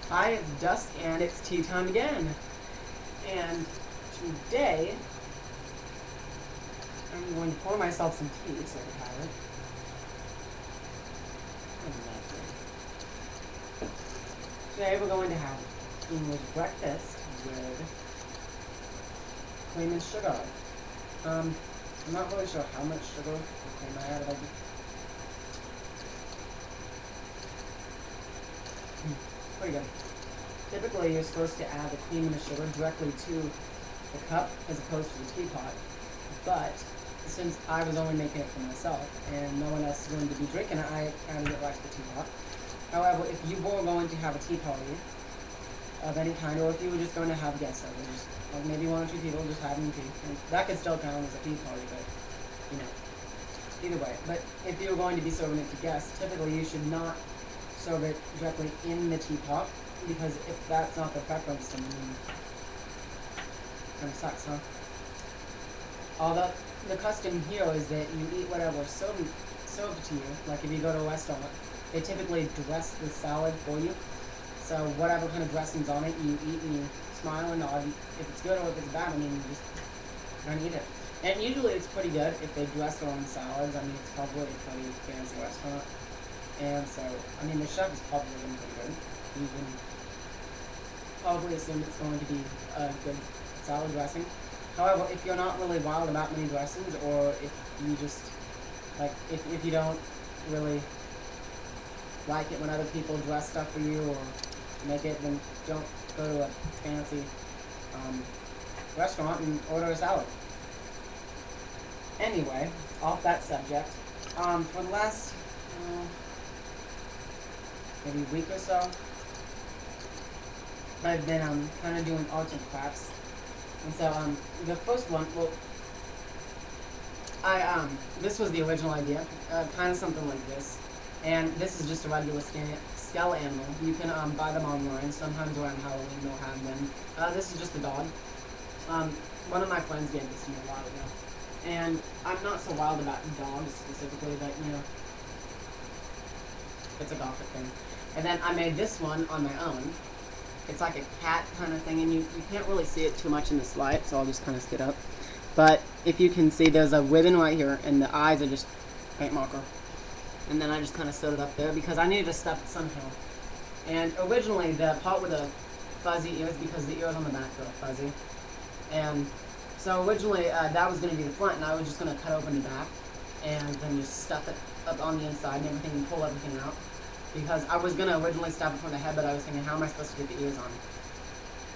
Hi, it's dusk and it's tea time again. And today, I'm going to pour myself some tea so I have it. Today we're going to have English breakfast with cream and sugar. I'm not really sure how much sugar or cream I added. Pretty good. Typically, you're supposed to add the cream and the sugar directly to the cup as opposed to the teapot. But since I was only making it for myself and no one else is going to be drinking it, I added it right to the teapot. However, if you were going to have a tea party of any kind, or if you were just going to have guests over, just like maybe 1 or 2 people just having tea, and that could still count as a tea party, but you know, either way. But if you were going to be serving it to guests, typically you should not serve it directly in the teapot, because if that's not the preference, then kind of sucks, huh? Although the custom here is that you eat whatever served to you. Like if you go to a restaurant, they typically dress the salad for you. So whatever kind of dressing's on it, you eat and you smile and nod. If it's good or if it's bad, I mean, you just don't eat it. And usually it's pretty good if they dress their own salads. I mean, it's probably a pretty fancy restaurant. And so, I mean, the chef is probably going to be good. You can probably assume it's going to be a good salad dressing. However, if you're not really wild about many dressings, or if you just, like, if you don't really like it when other people dress stuff for you or make it, then don't go to a fancy restaurant and order a salad. Anyway, off that subject, for the last maybe week or so, I've been kind of doing arts and crafts. And so the first one, well, this was the original idea, kind of something like this. And this is just a regular scale animal. You can buy them online. Sometimes around Halloween they'll have them. This is just a dog. One of my friends gave this to me a while ago. And I'm not so wild about dogs specifically, but you know, it's a gothic thing. And then I made this one on my own. It's like a cat kind of thing, and you can't really see it too much in this light, so I'll just kind of sit up. But if you can see, there's a ribbon right here, and the eyes are just paint marker. And then I just kind of sewed it up there because I needed to stuff it somehow. And originally, the part with the fuzzy ears, because the ears on the back are fuzzy. And so originally, that was going to be the front, and I was just going to cut open the back, and then just stuff it up on the inside and everything, and pull everything out. Because I was going to originally stuff it from the head, but I was thinking, how am I supposed to get the ears on?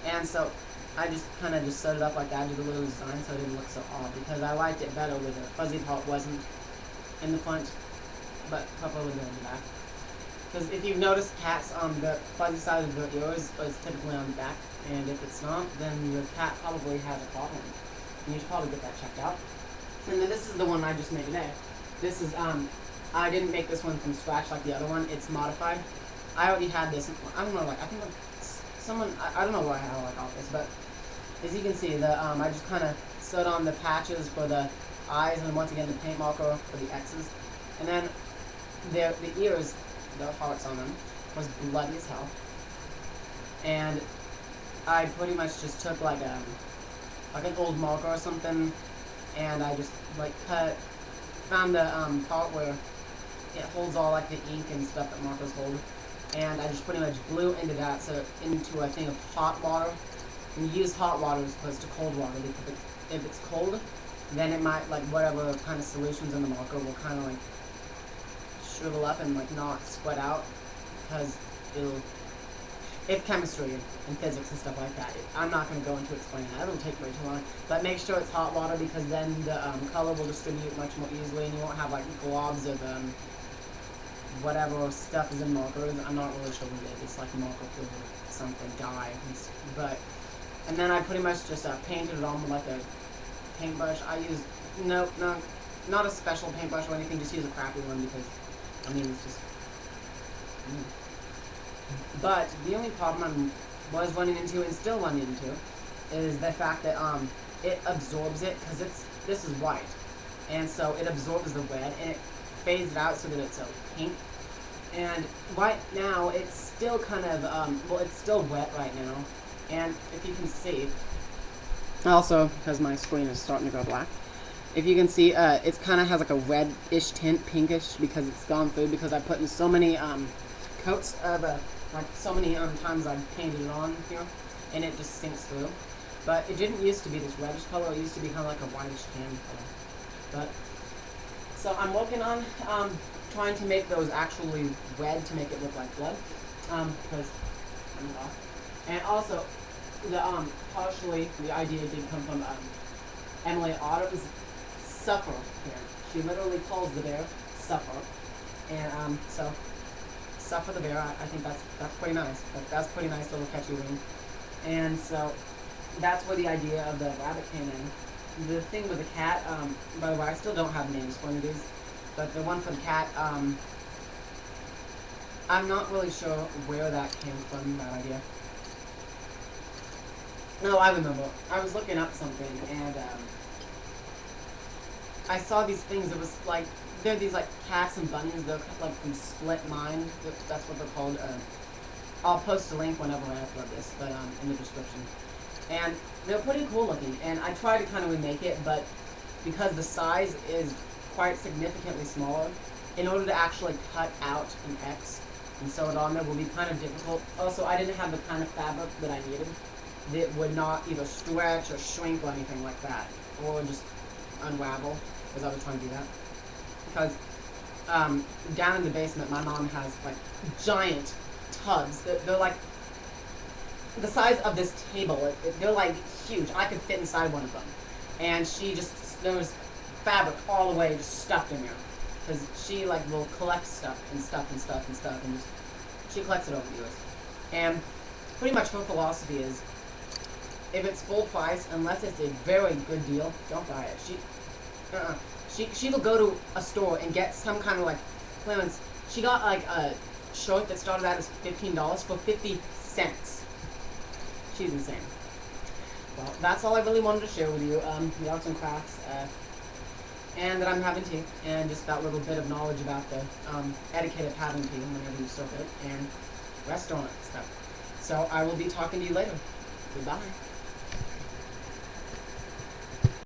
And so I just kind of just set it up like that, did a little design so it didn't look so odd, because I liked it better where the fuzzy part wasn't in the front, but probably in the back. Because if you've noticed, cats, the fuzzy side of their ears is typically on the back, and if it's not, then your cat probably has a problem. And you should probably get that checked out. And then this is the one I just made today. This is, I didn't make this one from scratch like the other one. It's modified. I already had this. I don't know, like, I think someone, I don't know where I had like all this, but as you can see, I just kind of sewed on the patches for the eyes, and once again the paint marker for the X's. And then the ears, the hearts on them, was bloody as hell. And I pretty much just took like an old marker or something, and I just like found the part where it holds all like the ink and stuff that markers hold, and I just pretty much blew into that, so into a thing of hot water. And you use hot water as opposed to cold water, because if it's cold, then it might, like, whatever kind of solutions in the marker will kind of like shrivel up and like not spread out, because it's chemistry and physics and stuff like that. I'm not going to go into explaining that, it'll take way too long, but make sure it's hot water, because then the color will distribute much more easily, and you won't have like globs of whatever stuff is in markers. I'm not really sure what it is. It's like marker fluid, something, dye, but, and then I pretty much just painted it on with like a paintbrush. I used, no, not a special paintbrush or anything, just use a crappy one, because, I mean, it's just, But the only problem I was running into, and still running into, is the fact that it absorbs it, because this is white, and so it absorbs the red, and it fades it out so that it's a pink. And right now, it's still kind of, well, it's still wet right now. And if you can see, also, because my screen is starting to go black, if you can see, it kind of has like a reddish tint, pinkish, because it's gone through, because I put in so many, coats of, like, so many, times I've painted it on here, and it just sinks through. But it didn't used to be this reddish color, it used to be kind of like a whitish tan color. But, so I'm working on, trying to make those actually red to make it look like blood, because I'm off. And also, partially, the idea did come from, Emily Otter's Supper here. She literally calls the bear Supper. And, so, Supper the bear, I think that's pretty nice. That's pretty nice little catchy ring. And so, that's where the idea of the rabbit came in. The thing with the cat, by the way, I still don't have names for any of these, but the one for the cat, I'm not really sure where that came from, that idea. No, I remember. I was looking up something, and, I saw these things. It was like, they're these like cats and bunnies. They're like from Split Mind. That's what they're called. I'll post a link whenever I upload this, but in the description. And they're pretty cool looking. And I tried to kind of remake it, but because the size is quite significantly smaller, in order to actually cut out an X and sew it on there will be kind of difficult. Also, I didn't have the kind of fabric that I needed. That would not either stretch or shrink or anything like that, or just unravel, as I was trying to do that. Because down in the basement, my mom has like giant tubs. They're like the size of this table. They're like huge. I could fit inside one of them. And there was fabric all the way just stuffed in there. Because she like will collect stuff and stuff and stuff and stuff, and just she collects it over the years. And pretty much her philosophy is, if it's full price, unless it's a very good deal, don't buy it. She will go to a store and get some kind of like clearance. She got like a shirt that started out as $15 for 50 cents. She's insane. Well, that's all I really wanted to share with you. The arts and crafts, and that I'm having tea, and just that little bit of knowledge about the etiquette of having tea whenever you serve it, and restaurant stuff. So I will be talking to you later. Goodbye.